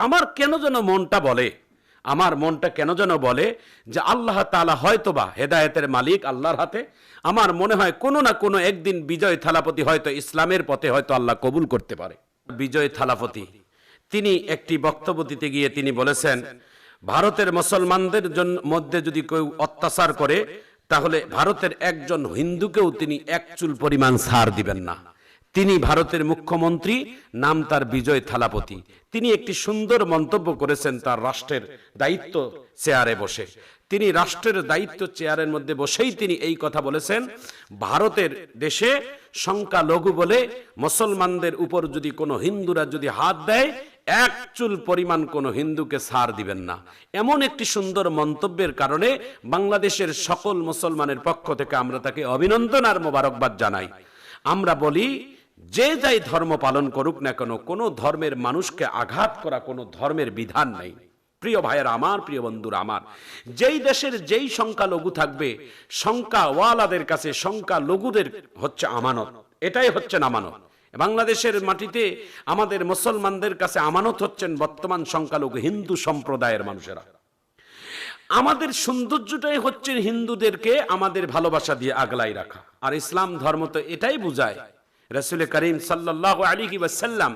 আমার কেন যেন মনটা বলে, আমার মনটা কেন যেন বলে যে আল্লাহ তাআলা হয়তোবা হেদায়েতের মালিক আল্লাহর হাতে। আমার মনে হয় কোনো না কোনো একদিন বিজয় থালাপতি হয়তো ইসলামের পথে হয়তো আল্লাহ কবুল করতে পারে। বিজয় থালাপতি তিনি একটি বক্তব্য দিতে গিয়ে তিনি বলেছেন, ভারতের মুসলমানদের মধ্যে যদি কেউ অত্যাচার করে তাহলে ভারতের একজন হিন্দুকেও তিনি এক চুল পরিমাণ ছাড় দিবেন না। তিনি ভারতের মুখ্যমন্ত্রী, নাম তার বিজয় থালাপতি। তিনি একটি সুন্দর মন্তব্য করেছেন তার রাষ্ট্রের দায়িত্ব চেয়ারে বসে। তিনি রাষ্ট্রের দায়িত্ব চেয়ারের মধ্যে বসেই তিনি এই কথা বলেছেন, ভারতের দেশে সংখ্যালঘু বলে মুসলমানদের উপর যদি কোনো হিন্দুরা যদি হাত দেয় এক চুল পরিমাণ কোনো হিন্দুকে ছাড় দিবেন না। এমন একটি সুন্দর মন্তব্যের কারণে বাংলাদেশের সকল মুসলমানের পক্ষ থেকে আমরা তাকে অভিনন্দন আর মোবারকবাদ জানাই। আমরা বলি যে যাই ধর্ম পালন করুক না কেন, কোনো ধর্মের মানুষকে আঘাত করা কোনো ধর্মের বিধান নেই। প্রিয় ভাইয়েরা আমার, প্রিয় বন্ধুরা আমার, যেই দেশের যেই সংখ্যালঘু থাকবে, সংখ্যাওয়ালাদের কাছে সংখ্যালঘুদের হচ্ছে আমানত, এটাই হচ্ছেন আমানত। বাংলাদেশের মাটিতে আমাদের মুসলমানদের কাছে আমানত হচ্ছেন বর্তমান সংখ্যালঘু হিন্দু সম্প্রদায়ের মানুষেরা। আমাদের সৌন্দর্যটাই হচ্ছে হিন্দুদেরকে আমাদের ভালোবাসা দিয়ে আগলাই রাখা। আর ইসলাম ধর্ম তো এটাই বুঝায়। রাসূল করিম সাল্লাল্লাহু আলাইহি ওয়াসাল্লাম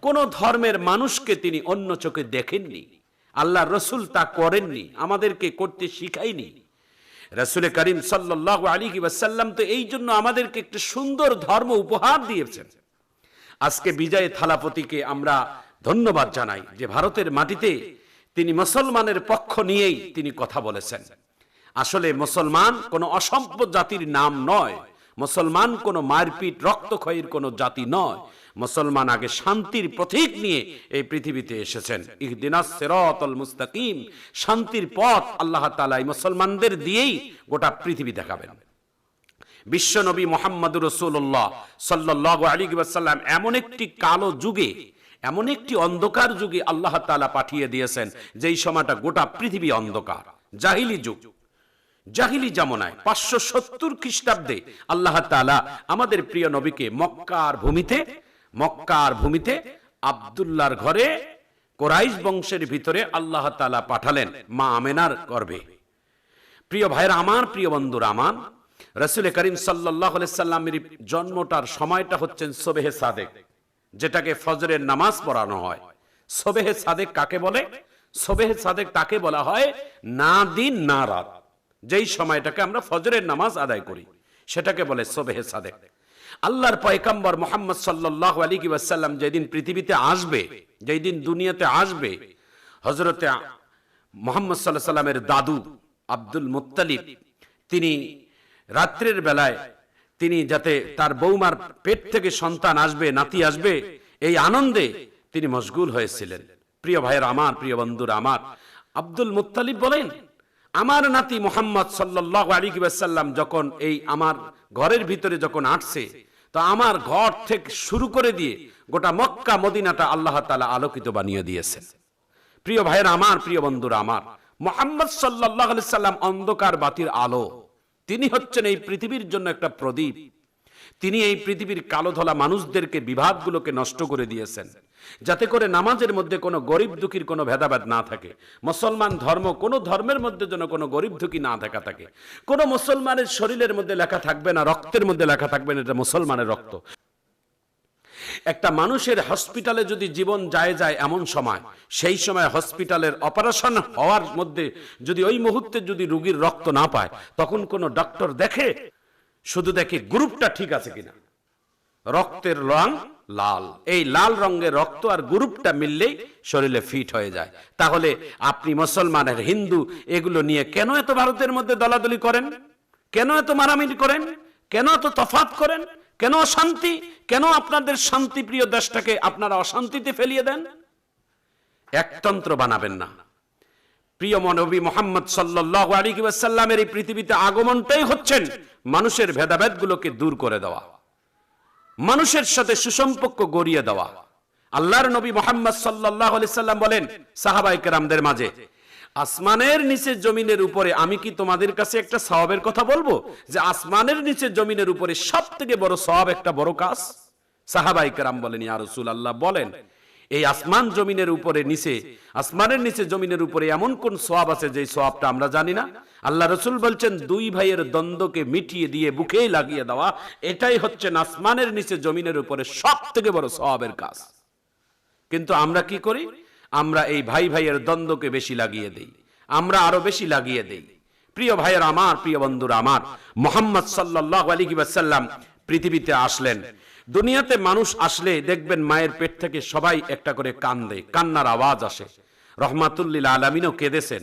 কোন ধর্মের মানুষকে তিনি অন্য চোখে দেখেননি, আল্লাহর রাসূল তা করেননি, আমাদেরকে করতে শিখায়নি। রাসূল করিম সাল্লাল্লাহু আলাইহি ওয়াসাল্লাম তো এই জন্য আমাদেরকে একটি সুন্দর ধর্ম উপহার দিয়েছেন। আজকে বিজয় থালাপতিকে আমরা ধন্যবাদ জানাই যে ভারতের মাটিতে তিনি মুসলমানের পক্ষ নিয়েই তিনি কথা বলেছেন। আসলে মুসলমান কোনো অসভ্য জাতির নাম নয়, মুসলমান কোনো মারপিট রক্তক্ষয়ীর কোনো জাতি নয়। মুসলমান আগে শান্তির প্রতীক নিয়ে এই পৃথিবীতে এসেছেন। ইহদিনাস সিরাতাল মুস্তাকিম, শান্তির পথ আল্লাহ তাআলা মুসলমানদের দিয়েই গোটা পৃথিবী দেখাবেন। বিশ্ব নবী মুহাম্মদুর রাসূলুল্লাহ সাল্লাল্লাহু আলাইহি ওয়াসাল্লাম এমন একটি কালো যুগে, এমন একটি অন্ধকার যুগে আল্লাহ তাআলা পাঠিয়ে দিয়েছেন যেই সময়টা গোটা পৃথিবী অন্ধকার, জাহিলি যুগ, জাহিলি জামানায় 570 খ্রিস্টাব্দে আল্লাহ তাআলা আমাদের প্রিয় নবীকে মক্কার ভূমিতে আব্দুল্লাহর ঘরে কুরাইশ বংশের ভিতরে আল্লাহ তাআলা পাঠালেন মা আমেনার গর্ভে। প্রিয় ভাইরা আমার, প্রিয় বন্ধুরা আমার, রাসূল করিম সাল্লাল্লাহু আলাইহি সাল্লামের জন্মটার সময়টা হচ্ছেন সুবহে সাদেক, যেটাকে ফজরের নামাজ পড়ানো হয়। সুবহে সাদেক কাকে বলে? সুবহে সাদেক তাকে বলা হয় না দিন না রাত, যেই সময়টাকে আমরা ফজরের নামাজ আদায় করি সেটাকে বলে সুবহে সাদেক। আল্লাহর পয়গম্বর মুহাম্মদ সাল্লাল্লাহু আলাইহি ওয়াসাল্লাম যেদিন পৃথিবীতে আসবে, যেই দিন দুনিয়াতে আসবে, হযরতে মুহাম্মদ সাল্লাল্লাহু আলাইহি ওয়াসাল্লামের দাদু আব্দুল মুত্তালিব তিনি রাত্রের বেলায় তিনি যাতে তার বৌমার পেট থেকে সন্তান আসবে, নাতি আসবে, এই আনন্দে তিনি মশগুল হয়েছিলেন। প্রিয় ভাইয়ের আমার, প্রিয় বন্ধুরা আমার, আব্দুল মুত্তালিব বলেন আমার নাতি মুহাম্মদ সাল্লাল্লাহু আলাইহি ওয়াসাল্লাম যখন এই আমার ঘরের ভিতরে যখন আসছে, তো আমার ঘর থেকে শুরু করে দিয়ে গোটা মক্কা মদিনাটা আল্লাহ তাআলা আলোকিত বানিয়ে দিয়েছেন। প্রিয় ভাইয়ের আমার, প্রিয় বন্ধুরা আমার, মুহাম্মদ সাল্লাল্লাহু আলাইহি সাল্লাম অন্ধকার বাতির আলো। তিনি হচ্ছেন এই পৃথিবীর জন্য একটা প্রদীপ। তিনি এই পৃথিবীর কালো ধলা মানুষদেরকে বিভাগগুলোকে নষ্ট করে দিয়েছেন, যাতে করে নামাজের মধ্যে কোনো গরিব দুঃখীর কোনো ভেদাভেদ না থাকে। মুসলমান ধর্ম, কোনো ধর্মের মধ্যে যেন কোনো গরিব দুঃখী না থাকা থাকে। কোনো মুসলমানের শরীরের মধ্যে লেখা থাকবে না, রক্তের মধ্যে লেখা থাকবে না এটা মুসলমানের রক্ত। একটা মানুষের হসপিটালে যদি জীবন যায় এমন সময়, সেই সময় হসপিটালের অপারেশন হওয়ার মধ্যে যদি ওই মুহূর্তে যদি রোগীর রক্ত না পায়, তখন কোন ডক্টর দেখে? শুধু দেখে গ্রুপটা ঠিক আছে কিনা। রক্তের রং লাল, এই লাল রঙের রক্ত আর গ্রুপটা মিললেই শরীরে ফিট হয়ে যায়। তাহলে আপনি মুসলমানের হিন্দু এগুলো নিয়ে কেন এত ভারতের মধ্যে দলাদলি করেন? কেন এত মারামারি করেন? কেন এত তফাৎ করেন? কেন অশান্তি? কেন আপনাদের শান্তিপ্রিয় দেশটাকে আপনারা অশান্তিতে ফেলিয়ে দেন? একতন্ত্র বানাবেন না। প্রিয় নবী মুহাম্মদ সাল্লাল্লাহু আলাইহি ওয়াসাল্লামের এই পৃথিবীতে আগমনটাই হচ্ছেন মানুষের ভেদাভেদগুলোকে দূর করে দেওয়া, মানুষের সাথে সুসম্পর্ক গড়িয়ে দেওয়া। আল্লাহর নবী মুহাম্মদ সাল্লাল্লাহু আলাইহি সাল্লাম বলেন সাহাবায়ে কেরামদের মাঝে, আসমানের নিচে জমিনের উপরে আমি কি তোমাদের কাছে একটা সওয়াবের কথা বলবো, যে আসমানের নিচে জমিনের উপরে সবথেকে বড় সওয়াব একটা বড় কাজ? সাহাবায়ে কেরাম বলেন ইয়া রাসূলুল্লাহ, বলেন। এই আসমান জমিনের উপরে নিচে, আসমানের নিচে জমিনের উপরে এমন কোন সওয়াব আছে যে সওয়াবটা আমরা জানি না? আল্লাহ রাসূল বলছেন দুই ভাইয়ের দ্বন্দ্বকে মিটিয়ে দিয়ে বুকে লাগিয়ে দেওয়া, এটাই হচ্ছে আসমানের নিচে জমিনের উপরে সবথেকে বড় সওয়াবের কাজ। কিন্তু আমরা কি করি? আমরা এই ভাই ভাইয়ের দ্বন্দ্বকে বেশি লাগিয়ে দেই, আমরা আরো বেশি লাগিয়ে দেই। প্রিয় ভাইয়ের আমার, প্রিয় বন্ধুরা আমার, মুহাম্মদ সাল্লাল্লাহু আলাইহি ওয়াসাল্লাম পৃথিবীতে আসলেন। দুনিয়াতে মানুষ আসলে দেখবেন মায়ের পেট থেকে সবাই একটা করে কান্দে, কান্নার আওয়াজ আসে। রহমাতুল লিল আলামিনও কেঁদেছেন।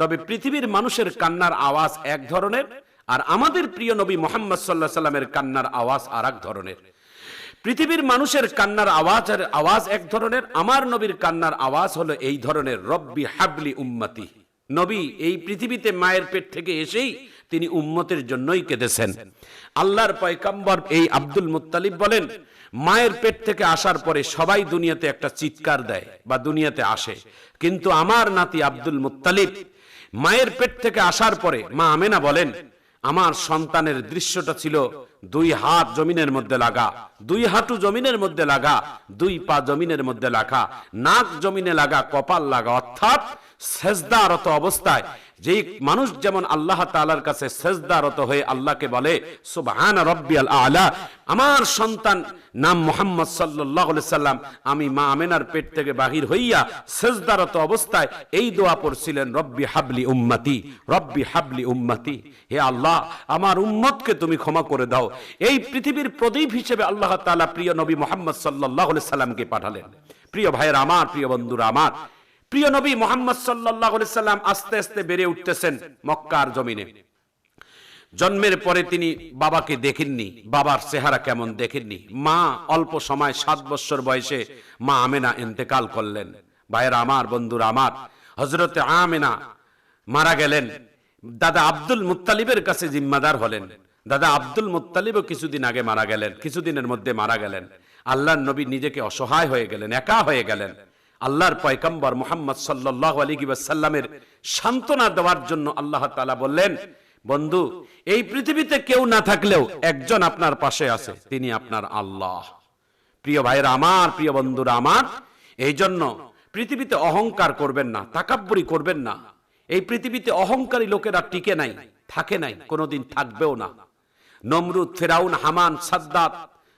তবে পৃথিবীর মানুষের কান্নার আওয়াজ এক ধরনের, আর আমাদের প্রিয় নবী মুহাম্মদ সাল্লাল্লাহু আলাইহি সাল্লামের কান্নার আওয়াজ আরেক ধরনের। পৃথিবীর মানুষের কান্নার আওয়াজ এক ধরনের, আমার নবীর কান্নার আওয়াজ হলো এই ধরনের, রব্বি হাবলি উম্মতি। নবী এই পৃথিবীতে মায়ের পেট থেকে এসেই তিনি উম্মতের জন্যই কেঁদেছেন। আল্লাহর পয়গম্বর এই আব্দুল মুত্তালিব বলেন, মায়ের পেট থেকে আসার পরে সবাই দুনিয়াতে একটা চিৎকার দেয় বা দুনিয়াতে আসে, কিন্তু আমার নাতি আব্দুল মুত্তালিব মায়ের পেট থেকে আসার পরে মা আমেনা বলেন, আমার সন্তানের দৃশ্যটা ছিল দুই হাত জমিনের মধ্যে লাগা, দুই হাঁটু জমিনের মধ্যে লাগা, দুই পা জমিনের মধ্যে লাগা, নাক জমিনে লাগা, কপাল লাগা, অর্থাৎ সেজদারত অবস্থায়। যেই মানুষ যেমন আল্লাহ তাআলার কাছে সেজদারত হয়ে আল্লাহকে বলে সুবহান রাব্বিয়াল আলা, আমার সন্তান নাম মুহাম্মদ সাল্লাল্লাহু আলাইহি সাল্লাম আমি মা আমেনার পেট থেকে বাহির হইয়া সেজদারত অবস্থায় এই দোয়া পড়ছিলেন, রব্বি হাবলি উম্মতি, রব্বি হাবলি উম্মতি, হে আল্লাহ আমার উম্মতকে তুমি ক্ষমা করে দাও। এই পৃথিবীর প্রদীপ হিসেবে আল্লাহ তাআলা প্রিয় নবী মুহাম্মদ সাল্লাল্লাহু আলাইহি সাল্লামকে পাঠালেন। প্রিয় ভাইয়ের আমার, প্রিয় বন্ধুরা আমার, প্রিয় নবী মুহাম্মদ সাল্লাল্লাহু আলাইহি সাল্লাম আস্তে আস্তে বেড়ে উঠতেছেন মক্কার জমিনে। জন্মের পরে তিনি বাবাকে দেখেননি, বাবার চেহারা কেমন দেখেননি। মা অল্প সময় 7 বছর বয়সে মা আমেনা ইন্তেকাল করলেন। ভাইয়েরা আমার, বন্ধুরা আমার, হযরতে আমেনা মারা গেলেন। দাদা আব্দুল মুত্তালিবের কাছে জিম্মাদার হলেন। দাদা আব্দুল মুত্তালিবও কিছুদিন আগে মারা গেলেন, কিছুদিনের মধ্যে মারা গেলেন। আল্লাহর নবী নিজেকে অসহায় হয়ে গেলেন, একা হয়ে গেলেন। আল্লাহর পয়গম্বর মুহাম্মদ সাল্লাল্লাহু আলাইহি ওয়াসাল্লামের সান্ত্বনা দেওয়ার জন্য আল্লাহ তাআলা বললেন, বন্ধু এই পৃথিবীতে কেউ না থাকলেও একজন আপনার পাশে আছে, তিনি আপনার আল্লাহ। প্রিয় ভাইরা আমার, প্রিয় বন্ধুরা আমার, এই জন্য পৃথিবীতে অহংকার করবেন না, তাকাব্বুরি করবেন না। এই পৃথিবীতে অহংকারী লোকেরা টিকে নাই, থাকে নাই, কোনোদিন থাকবেও না। নমরুদ, ফেরাউন, হামান, সাদ্দাত,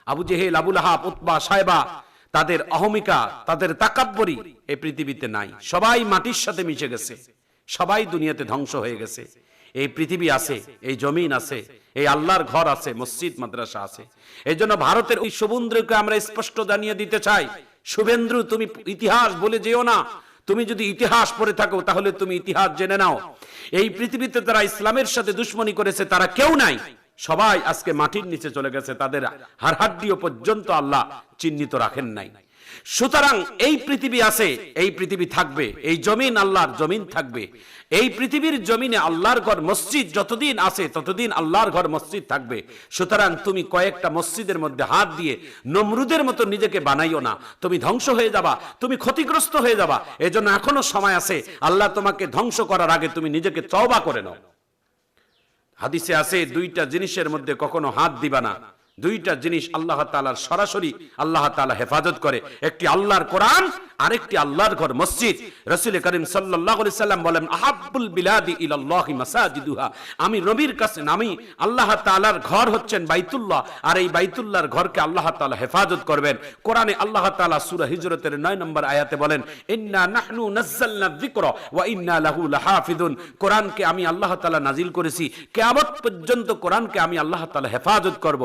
আবু জেহেল, আবু লাহাব, উতবা, সায়বা, তাদের অহমিকা, তাদের তাকাব্বুরি এই পৃথিবীতে নাই। সবাই মাটির সাথে মিশে গেছে, সবাই দুনিয়াতে ধ্বংস হয়ে গেছে। এই পৃথিবী আছে, এই জমিন আছে, এই আল্লাহর ঘর আছে, মসজিদ মাদ্রাসা আছে। এই জন্য ভারতের ওই শুভেন্দ্রকে আমরা স্পষ্ট জানিয়ে দিতে চাই, শুভেন্দ্র তুমি ইতিহাস বলে যেও না। তুমি যদি ইতিহাস পড়ে থাকো তাহলে তুমি ইতিহাস জেনে নাও, এই পৃথিবীতে তারা ইসলামের সাথে দুশমনি করেছে তারা কেউ নাই, সবাই আজকে মাটির নিচে চলে গেছে, তাদের হাড়হাড্ডিও পর্যন্ত আল্লাহ চিহ্নিত রাখেন নাই। সুতরাং এই পৃথিবী আছে, এই পৃথিবী থাকবে, এই জমিন আল্লাহর জমিন থাকবে। এই পৃথিবীর জমিনে আল্লাহর ঘর মসজিদ যতদিন আছে ততদিন আল্লাহর ঘর মসজিদ থাকবে। সুতরাং তুমি কয়েকটা মসজিদের মধ্যে হাত দিয়ে নমরুদের মতো নিজেকে বানাইও না, তুমি ধ্বংস হয়ে যাবা, তুমি ক্ষতিগ্রস্ত হয়ে যাবা। এজন্য এখনো সময় আছে, আল্লাহ তোমাকে ধ্বংস করার আগে তুমি নিজেকে তওবা করে নাও। হাদিসে আছে দুইটা জিনিসের মধ্যে কখনো হাত দিবা না। দুইটা জিনিস আল্লাহ তাআলার সরাসরি আল্লাহ তাআলা হেফাজত করে, একটি আল্লাহর কোরআন, আরেকটি আল্লাহর ঘর মসজিদ। রাসূল করিম সাল্লাল্লাহু আলাইহি সাল্লাম বলেন, আহাব্বুল বিলাদি ইলাল্লাহি মাসাজিদুহা, আমি নবীর কাছে নামি আল্লাহ তাআলার ঘর হচ্ছেন বাইতুল্লাহ, আর এই বাইতুল্লাহর ঘরকে আল্লাহ তাআলা হেফাজত করবেন। কোরআনে আল্লাহ তাআলা সূরা হিজরতের 9 নম্বর আয়াতে বলেন, ইন্না নাহনু নাযালনা যিকরা ওয়া ইন্না লাহু লাহাফিজুন, কোরআনকে আমি আল্লাহ তাআলা নাজিল করেছি, কিয়ামত পর্যন্ত কোরআনকে আমি আল্লাহ তাআলা হেফাজত করব।